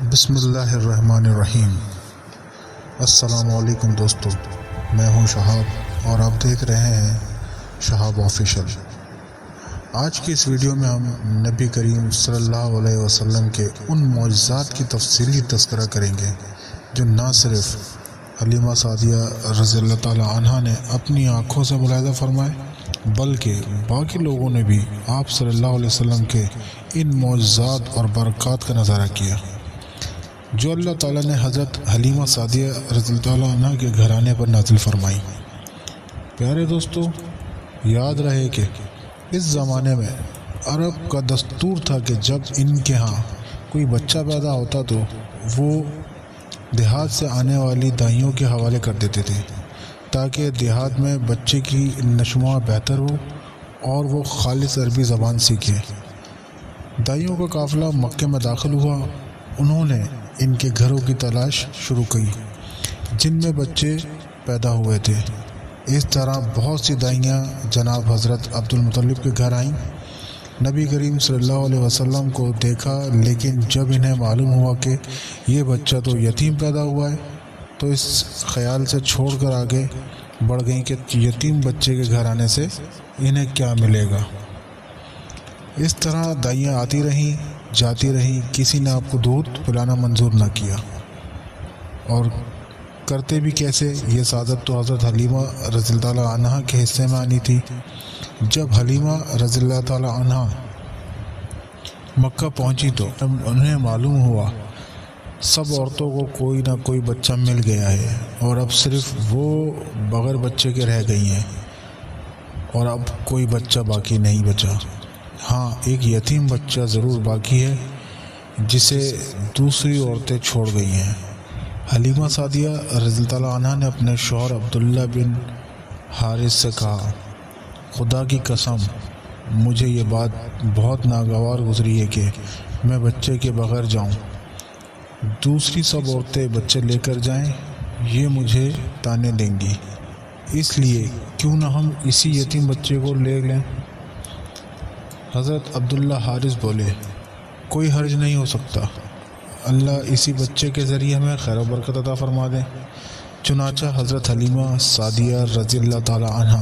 بسم اللہ الرحمن الرحیم۔ السلام علیکم دوستو، میں ہوں شہاب اور آپ دیکھ رہے ہیں شہاب آفیشل۔ آج کی اس ویڈیو میں ہم نبی کریم صلی اللہ علیہ وسلم کے ان معجزات کی تفصیلی تذکرہ کریں گے جو نہ صرف حلیمہ سعدیہ رضی اللہ تعالی عنہا نے اپنی آنکھوں سے ملاحظہ فرمائے بلکہ باقی لوگوں نے بھی آپ صلی اللہ علیہ وسلم کے ان معجزات اور برکات کا نظارہ کیا جو اللہ تعالیٰ نے حضرت حلیمہ سعدیہ رضی اللہ تعالیٰ عنہ کے گھرانے پر نازل فرمائی۔ پیارے دوستو، یاد رہے کہ اس زمانے میں عرب کا دستور تھا کہ جب ان کے ہاں کوئی بچہ پیدا ہوتا تو وہ دیہات سے آنے والی دائیوں کے حوالے کر دیتے تھے تاکہ دیہات میں بچے کی نشوما بہتر ہو اور وہ خالص عربی زبان سیکھے۔ دائیوں کا قافلہ مکہ میں داخل ہوا، انہوں نے ان کے گھروں کی تلاش شروع کی جن میں بچے پیدا ہوئے تھے۔ اس طرح بہت سی دائیاں جناب حضرت عبد المطلب کے گھر آئیں، نبی کریم صلی اللہ علیہ وسلم کو دیکھا، لیکن جب انہیں معلوم ہوا کہ یہ بچہ تو یتیم پیدا ہوا ہے تو اس خیال سے چھوڑ کر آگے بڑھ گئیں کہ یتیم بچے کے گھر آنے سے انہیں کیا ملے گا۔ اس طرح دائیاں آتی رہیں جاتی رہیں، کسی نے آپ کو دودھ پلانا منظور نہ کیا، اور کرتے بھی کیسے؟ یہ سعادت تو حضرت حلیمہ رضی اللہ تعالیٰ عنہ کے حصے میں آنی تھی۔ جب حلیمہ رضی اللہ تعالیٰ عنہ مکہ پہنچی تو انہیں معلوم ہوا سب عورتوں کو کوئی نہ کوئی بچہ مل گیا ہے اور اب صرف وہ بغیر بچے کے رہ گئی ہیں اور اب کوئی بچہ باقی نہیں بچا۔ ہاں، ایک یتیم بچہ ضرور باقی ہے جسے دوسری عورتیں چھوڑ گئی ہیں۔ حلیمہ سعدیہ رضی اللہ تعالیٰ عنہ نے اپنے شوہر عبداللہ بن حارث سے کہا، خدا کی قسم مجھے یہ بات بہت ناگوار گزری ہے کہ میں بچے کے بغیر جاؤں، دوسری سب عورتیں بچے لے کر جائیں، یہ مجھے تانے دیں گی، اس لیے کیوں نہ ہم اسی یتیم بچے کو لے لیں۔ حضرت عبداللہ حارث بولے، کوئی حرج نہیں ہو سکتا، اللہ اسی بچے کے ذریعے ہمیں خیر و برکت عطا فرما دیں۔ چنانچہ حضرت حلیمہ سعدیہ رضی اللہ تعالی عنہ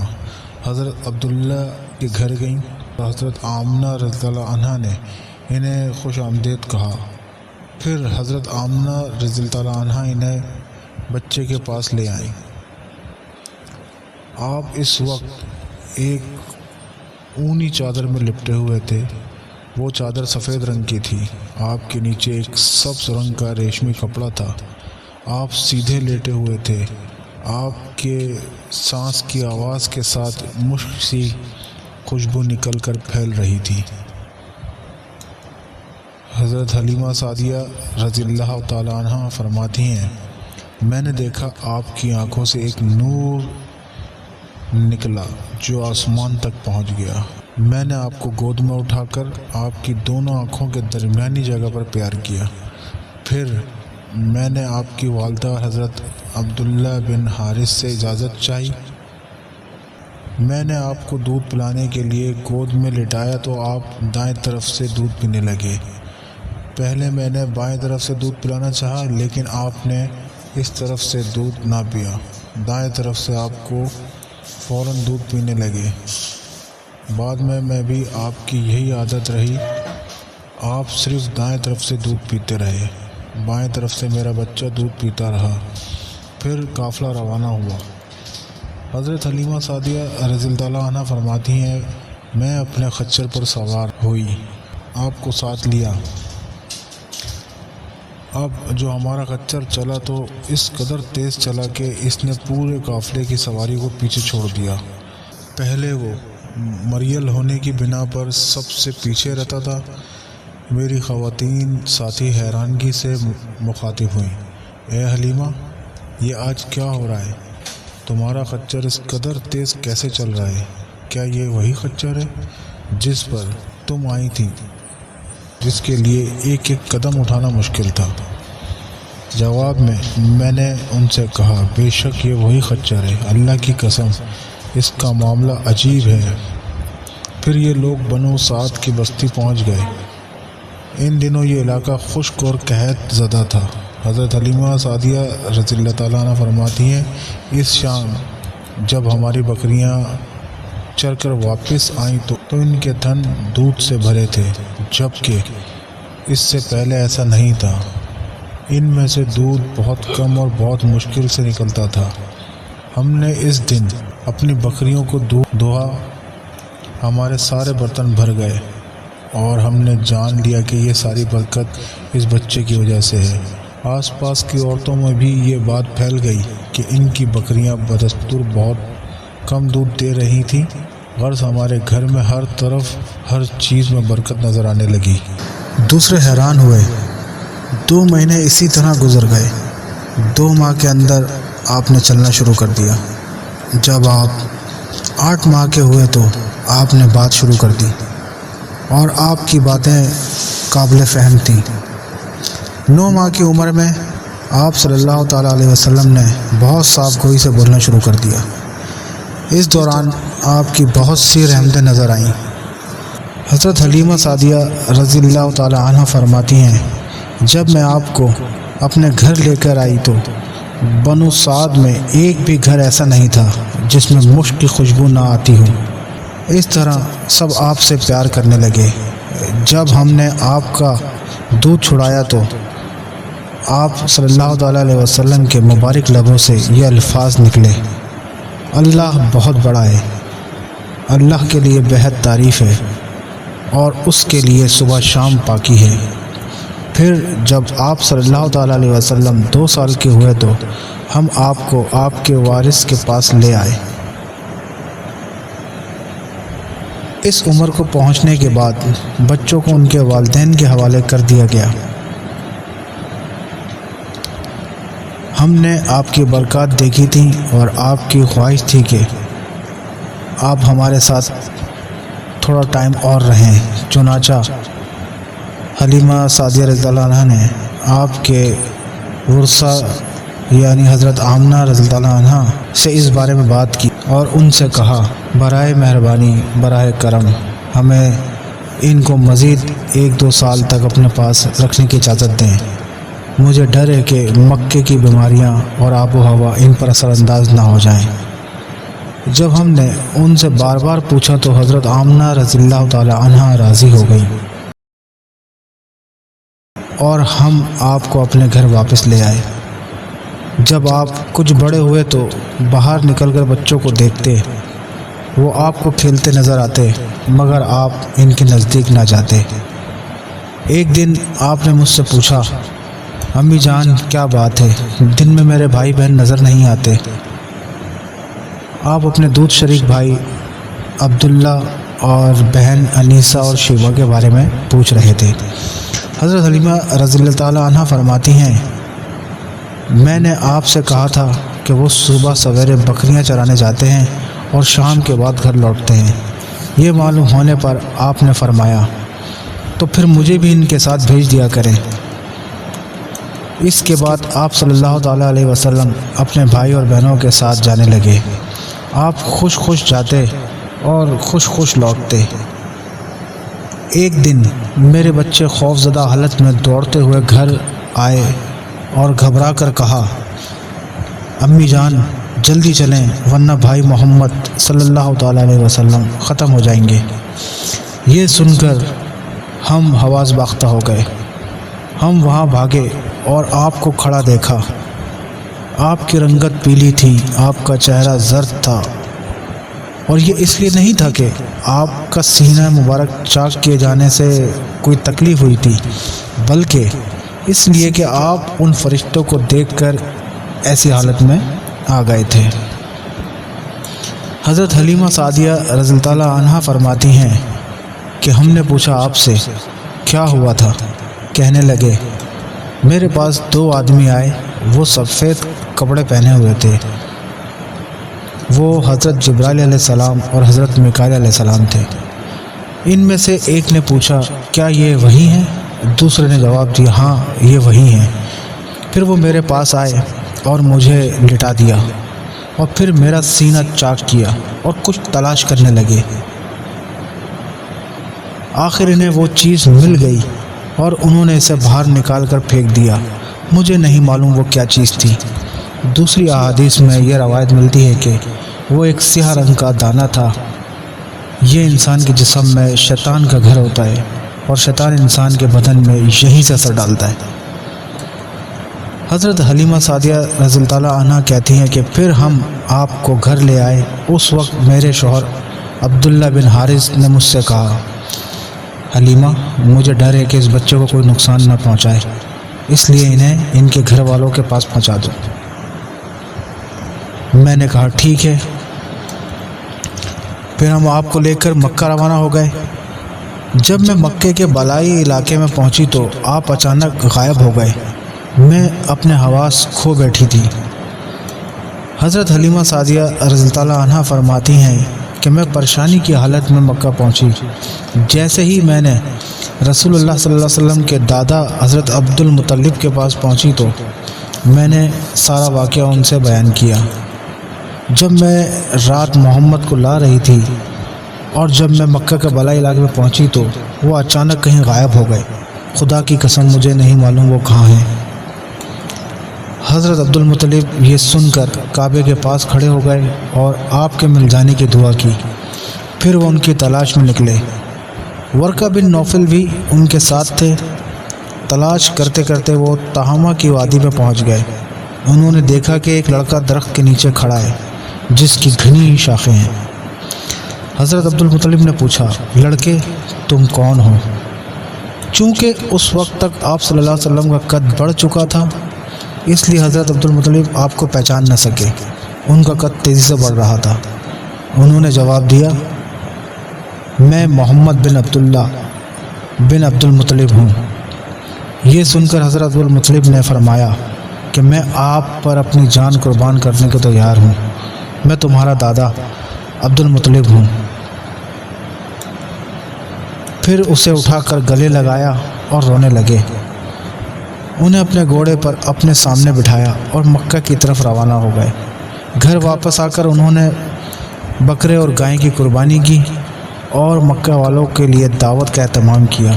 حضرت عبداللہ کے گھر گئیں، حضرت آمنہ رضی اللہ عنہ نے انہیں خوش آمدید کہا۔ پھر حضرت آمنہ رضی اللہ تعالی عنہ انہیں بچے کے پاس لے آئیں۔ آپ اس وقت ایک اونی چادر میں لپٹے ہوئے تھے، وہ چادر سفید رنگ کی تھی، آپ کے نیچے ایک سبز رنگ کا ریشمی کپڑا تھا، آپ سیدھے لیٹے ہوئے تھے، آپ کے سانس کی آواز کے ساتھ مشک سی خوشبو نکل کر پھیل رہی تھی۔ حضرت حلیمہ سعدیہ رضی اللہ تعالی عنہ فرماتی ہیں، میں نے دیکھا آپ کی آنکھوں سے ایک نور نکلا جو آسمان تک پہنچ گیا۔ میں نے آپ کو گود میں اٹھا کر آپ کی دونوں آنکھوں کے درمیانی جگہ پر پیار کیا، پھر میں نے آپ کی والدہ حضرت عبداللہ بن حارث سے اجازت چاہی، میں نے آپ کو دودھ پلانے کے لیے گود میں لٹایا تو آپ دائیں طرف سے دودھ پینے لگے۔ پہلے میں نے بائیں طرف سے دودھ پلانا چاہا لیکن آپ نے اس طرف سے دودھ نہ پیا، دائیں طرف سے آپ کو فوراً دودھ پینے لگے۔ بعد میں بھی آپ کی یہی عادت رہی، آپ صرف دائیں طرف سے دودھ پیتے رہے، بائیں طرف سے میرا بچہ دودھ پیتا رہا۔ پھر قافلہ روانہ ہوا۔ حضرت حلیمہ سعدیہ رضی اللہ تعالیٰ عنہ فرماتی ہیں، میں اپنے خچر پر سوار ہوئی، آپ کو ساتھ لیا۔ اب جو ہمارا خچر چلا تو اس قدر تیز چلا کہ اس نے پورے قافلے کی سواری کو پیچھے چھوڑ دیا۔ پہلے وہ مریل ہونے کی بنا پر سب سے پیچھے رہتا تھا۔ میری خواتین ساتھی حیرانگی سے مخاطب ہوئیں، اے حلیمہ، یہ آج کیا ہو رہا ہے؟ تمہارا خچر اس قدر تیز کیسے چل رہا ہے؟ کیا یہ وہی خچر ہے جس پر تم آئی تھی، جس کے لیے ایک ایک قدم اٹھانا مشکل تھا؟ جواب میں نے ان سے کہا، بے شک یہ وہی خچر ہے، اللہ کی قسم اس کا معاملہ عجیب ہے۔ پھر یہ لوگ بنو سعد کی بستی پہنچ گئے۔ ان دنوں یہ علاقہ خشک اور قحط زدہ تھا۔ حضرت حلیمہ سعدیہ رضی اللہ تعالیٰ عنہ فرماتی ہیں، اس شام جب ہماری بکریاں چر کر واپس آئیں تو ان کے تھن دودھ سے بھرے تھے، جبکہ اس سے پہلے ایسا نہیں تھا۔ ان میں سے دودھ بہت کم اور بہت مشکل سے نکلتا تھا۔ ہم نے اس دن اپنی بکریوں کو دھویا، ہمارے سارے برتن بھر گئے اور ہم نے جان لیا کہ یہ ساری برکت اس بچے کی وجہ سے ہے۔ آس پاس کی عورتوں میں بھی یہ بات پھیل گئی کہ ان کی بکریاں بدستور بہت کم دودھ دے رہی تھیں۔ غرض ہمارے گھر میں ہر طرف ہر چیز میں برکت نظر آنے لگی۔ دوسرے حیران ہوئے۔ 2 مہینے اسی طرح گزر گئے۔ 2 ماہ کے اندر آپ نے چلنا شروع کر دیا۔ جب آپ 8 ماہ کے ہوئے تو آپ نے بات شروع کر دی اور آپ کی باتیں قابل فہم تھیں۔ 9 ماہ کی عمر میں آپ صلی اللہ تعالیٰ علیہ وسلم نے بہت صاف گوئی سے بولنا شروع کر دیا۔ اس دوران آپ کی بہت سی رحمتیں نظر آئیں۔ حضرت حلیمہ سعدیہ رضی اللہ تعالیٰ عنہ فرماتی ہیں، جب میں آپ کو اپنے گھر لے کر آئی تو بنو سعد میں ایک بھی گھر ایسا نہیں تھا جس میں مشک کی خوشبو نہ آتی ہو۔ اس طرح سب آپ سے پیار کرنے لگے۔ جب ہم نے آپ کا دودھ چھڑایا تو آپ صلی اللہ تعالیٰ علیہ وسلم کے مبارک لبوں سے یہ الفاظ نکلے، اللہ بہت بڑا ہے، اللہ کے لیے بہت تعریف ہے اور اس کے لیے صبح شام پاکی ہے۔ پھر جب آپ صلی اللہ تعالیٰ علیہ وسلم 2 سال کے ہوئے تو ہم آپ کو آپ کے وارث کے پاس لے آئے۔ اس عمر کو پہنچنے کے بعد بچوں کو ان کے والدین کے حوالے کر دیا گیا۔ ہم نے آپ کی برکات دیکھی تھی اور آپ کی خواہش تھی کہ آپ ہمارے ساتھ تھوڑا ٹائم اور رہیں۔ چنانچہ حلیمہ سعدیہ رضی اللہ عنہ نے آپ کے ورثہ یعنی حضرت آمنہ رضی اللہ عنہ سے اس بارے میں بات کی اور ان سے کہا، برائے مہربانی براہ کرم ہمیں ان کو مزید 1-2 سال تک اپنے پاس رکھنے کی اجازت دیں۔ مجھے ڈر ہے کہ مکے کی بیماریاں اور آب و ہوا ان پر اثر انداز نہ ہو جائیں۔ جب ہم نے ان سے بار بار پوچھا تو حضرت آمنہ رضی اللہ تعالی عنہ راضی ہو گئی اور ہم آپ کو اپنے گھر واپس لے آئے۔ جب آپ کچھ بڑے ہوئے تو باہر نکل کر بچوں کو دیکھتے، وہ آپ کو کھیلتے نظر آتے مگر آپ ان کے نزدیک نہ جاتے۔ ایک دن آپ نے مجھ سے پوچھا، امی جان کیا بات ہے، دن میں میرے بھائی بہن نظر نہیں آتے؟ آپ اپنے دودھ شریک بھائی عبداللہ اور بہن انیسہ اور شیبہ کے بارے میں پوچھ رہے تھے۔ حضرت حلیمہ رضی اللہ تعالیٰ عنہ فرماتی ہیں، میں نے آپ سے کہا تھا کہ وہ صبح سویرے بکریاں چرانے جاتے ہیں اور شام کے بعد گھر لوٹتے ہیں۔ یہ معلوم ہونے پر آپ نے فرمایا، تو پھر مجھے بھی ان کے ساتھ بھیج دیا کریں۔ اس کے بعد آپ صلی اللہ تعالیٰ علیہ وسلم اپنے بھائی اور بہنوں کے ساتھ جانے لگے۔ آپ خوش خوش جاتے اور خوش خوش لوٹتے۔ ایک دن میرے بچے خوف زدہ حالت میں دوڑتے ہوئے گھر آئے اور گھبرا کر کہا، امی جان جلدی چلیں ورنہ بھائی محمد صلی اللہ تعالیٰ علیہ وسلم ختم ہو جائیں گے۔ یہ سن کر ہم حواس باختہ ہو گئے۔ ہم وہاں بھاگے اور آپ کو کھڑا دیکھا۔ آپ کی رنگت پیلی تھی، آپ کا چہرہ زرد تھا، اور یہ اس لیے نہیں تھا کہ آپ کا سینہ مبارک چاک کیے جانے سے کوئی تکلیف ہوئی تھی، بلکہ اس لیے کہ آپ ان فرشتوں کو دیکھ کر ایسی حالت میں آ گئے تھے۔ حضرت حلیمہ سعدیہ رضی اللہ تعالیٰ عنہ فرماتی ہیں کہ ہم نے پوچھا آپ سے کیا ہوا تھا؟ کہنے لگے، میرے پاس 2 آدمی آئے، وہ سفید کپڑے پہنے ہوئے تھے۔ وہ حضرت جبرائیل علیہ السلام اور حضرت میکائیل علیہ السلام تھے۔ ان میں سے ایک نے پوچھا، کیا یہ وہی ہیں؟ دوسرے نے جواب دیا، ہاں یہ وہی ہیں۔ پھر وہ میرے پاس آئے اور مجھے لٹا دیا اور پھر میرا سینہ چاک کیا اور کچھ تلاش کرنے لگے۔ آخر انہیں وہ چیز مل گئی اور انہوں نے اسے باہر نکال کر پھینک دیا۔ مجھے نہیں معلوم وہ کیا چیز تھی۔ دوسری احادیث میں یہ روایت ملتی ہے کہ وہ ایک سیاہ رنگ کا دانہ تھا۔ یہ انسان کے جسم میں شیطان کا گھر ہوتا ہے اور شیطان انسان کے بدن میں یہیں سے اثر ڈالتا ہے۔ حضرت حلیمہ سعدیہ رضی اللہ تعالیٰ عنہ کہتی ہیں کہ پھر ہم آپ کو گھر لے آئے۔ اس وقت میرے شوہر عبداللہ بن حارث نے مجھ سے کہا، حلیمہ مجھے ڈر ہے کہ اس بچے کو کوئی نقصان نہ پہنچائے، اس لیے انہیں ان کے گھر والوں کے پاس پہنچا دو۔ میں نے کہا ٹھیک ہے۔ پھر ہم آپ کو لے کر مکہ روانہ ہو گئے۔ جب میں مکے کے بالائی علاقے میں پہنچی تو آپ اچانک غائب ہو گئے۔ میں اپنے حواس کھو بیٹھی تھی۔ حضرت حلیمہ سعدیہ رضی اللہ تعالیٰ عنہ فرماتی ہیں کہ میں پریشانی کی حالت میں مکہ پہنچی۔ جیسے ہی میں نے رسول اللہ صلی اللہ علیہ وسلم کے دادا حضرت عبد المطلب کے پاس پہنچی تو میں نے سارا واقعہ ان سے بیان کیا۔ جب میں رات محمد کو لا رہی تھی اور جب میں مکہ کے بالائی علاقے میں پہنچی تو وہ اچانک کہیں غائب ہو گئے۔ خدا کی قسم مجھے نہیں معلوم وہ کہاں ہیں۔ حضرت عبد المطلب یہ سن کر کعبے کے پاس کھڑے ہو گئے اور آپ کے مل جانے کی دعا کی۔ پھر وہ ان کی تلاش میں نکلے۔ ورقہ بن نوفل بھی ان کے ساتھ تھے۔ تلاش کرتے کرتے وہ تہامہ کی وادی میں پہنچ گئے۔ انہوں نے دیکھا کہ ایک لڑکا درخت کے نیچے کھڑا ہے جس کی گھنی شاخیں ہیں۔ حضرت عبد المطلب نے پوچھا، لڑکے تم کون ہو؟ چونکہ اس وقت تک آپ صلی اللہ علیہ وسلم کا قد بڑھ چکا تھا اس لیے حضرت عبد المطلب آپ کو پہچان نہ سکے۔ ان کا قد تیزی سے بڑھ رہا تھا۔ انہوں نے جواب دیا، میں محمد بن عبداللہ بن عبد المطلب ہوں۔ یہ سن کر حضرت عبد المطلب نے فرمایا کہ میں آپ پر اپنی جان قربان کرنے کو تیار ہوں۔ میں تمہارا دادا عبد المطلب ہوں۔ پھر اسے اٹھا کر گلے لگایا اور رونے لگے۔ انہیں اپنے گھوڑے پر اپنے سامنے بٹھایا اور مکہ کی طرف روانہ ہو گئے۔ گھر واپس آ کر انہوں نے بکرے اور گائے کی قربانی کی اور مکہ والوں کے لیے دعوت کا اہتمام کیا۔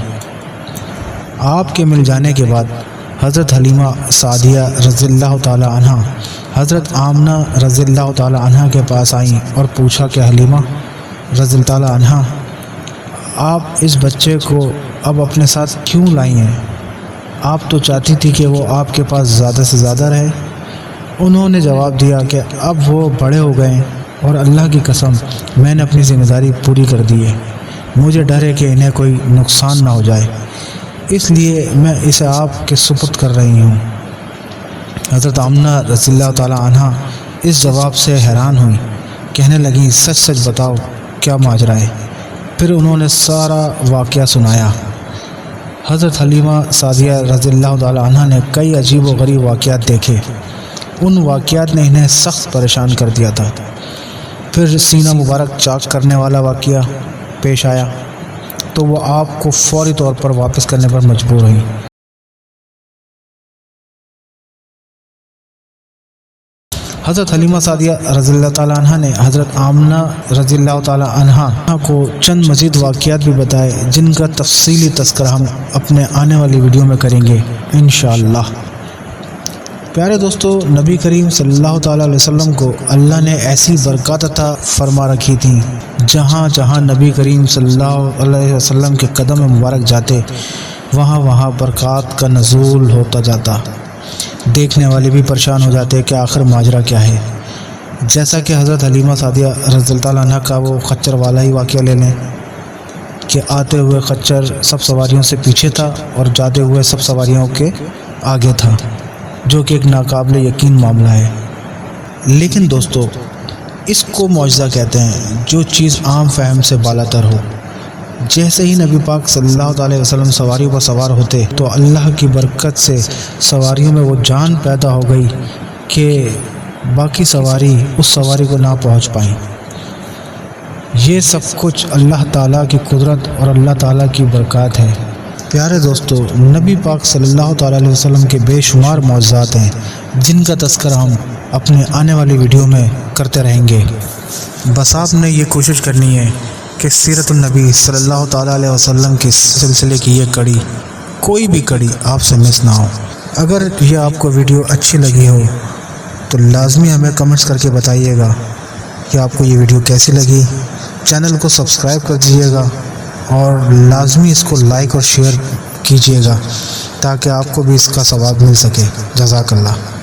آپ کے مل جانے کے بعد حضرت حلیمہ سعدیہ رضی اللہ تعالی عنہ حضرت آمنہ رضی اللہ تعالی عنہ کے پاس آئیں اور پوچھا کہ حلیمہ رضی اللہ تعالی عنہ آپ اس بچے کو اب اپنے ساتھ کیوں لائی ہیں؟ آپ تو چاہتی تھی کہ وہ آپ کے پاس زیادہ سے زیادہ رہے۔ انہوں نے جواب دیا کہ اب وہ بڑے ہو گئے اور اللہ کی قسم میں نے اپنی ذمہ داری پوری کر دی ہے۔ مجھے ڈر ہے کہ انہیں کوئی نقصان نہ ہو جائے، اس لیے میں اسے آپ کے سپرد کر رہی ہوں۔ حضرت آمنہ رضی اللہ تعالی عنہ اس جواب سے حیران ہوئی، کہنے لگیں سچ سچ بتاؤ کیا ماجرا ہے؟ پھر انہوں نے سارا واقعہ سنایا۔ حضرت حلیمہ سعدیہ رضی اللہ تعالی عنہ نے کئی عجیب و غریب واقعات دیکھے۔ ان واقعات نے انہیں سخت پریشان کر دیا تھا۔ پھر سینہ مبارک چاک کرنے والا واقعہ پیش آیا تو وہ آپ کو فوری طور پر واپس کرنے پر مجبور ہوئی۔ حضرت حلیمہ سعدیہ رضی اللہ تعالیٰ عنہ نے حضرت آمنہ رضی اللہ تعالیٰ عنہ کو چند مزید واقعات بھی بتائے جن کا تفصیلی تذکرہ ہم اپنے آنے والی ویڈیو میں کریں گے انشاءاللہ۔ پیارے دوستو، نبی کریم صلی اللہ تعالیٰ علیہ وسلم کو اللہ نے ایسی برکات عطا فرما رکھی تھیں، جہاں جہاں نبی کریم صلی اللہ علیہ وسلم کے قدم مبارک جاتے وہاں وہاں برکات کا نزول ہوتا جاتا۔ دیکھنے والے بھی پریشان ہو جاتے کہ آخر ماجرا کیا ہے۔ جیسا کہ حضرت حلیمہ سعدیہ رضی اللہ عنہ کا وہ خچر والا ہی واقعہ لے لیں کہ آتے ہوئے خچر سب سواریوں سے پیچھے تھا اور جاتے ہوئے سب سواریوں کے آگے تھا، جو کہ ایک ناقابل یقین معاملہ ہے۔ لیکن دوستو، اس کو معجزہ کہتے ہیں جو چیز عام فہم سے بالا تر ہو۔ جیسے ہی نبی پاک صلی اللہ علیہ وسلم سواریوں پر سوار ہوتے تو اللہ کی برکت سے سواریوں میں وہ جان پیدا ہو گئی کہ باقی سواری اس سواری کو نہ پہنچ پائیں۔ یہ سب کچھ اللہ تعالیٰ کی قدرت اور اللہ تعالیٰ کی برکات ہے۔ پیارے دوستو، نبی پاک صلی اللہ تعالیٰ علیہ وسلم کے بے شمار معجزات ہیں جن کا تذکرہ ہم اپنے آنے والی ویڈیو میں کرتے رہیں گے۔ بس آپ نے یہ کوشش کرنی ہے کہ سیرت النبی صلی اللہ تعالیٰ علیہ وسلم کے سلسلے کی یہ کڑی کوئی بھی کڑی آپ سے مس نہ ہو۔ اگر یہ آپ کو ویڈیو اچھی لگی ہو تو لازمی ہمیں کمنٹس کر کے بتائیے گا کہ آپ کو یہ ویڈیو کیسی لگی۔ چینل کو سبسکرائب کر دیجیے گا اور لازمی اس کو لائک اور شیئر کیجیے گا تاکہ آپ کو بھی اس کا ثواب مل سکے۔ جزاک اللہ۔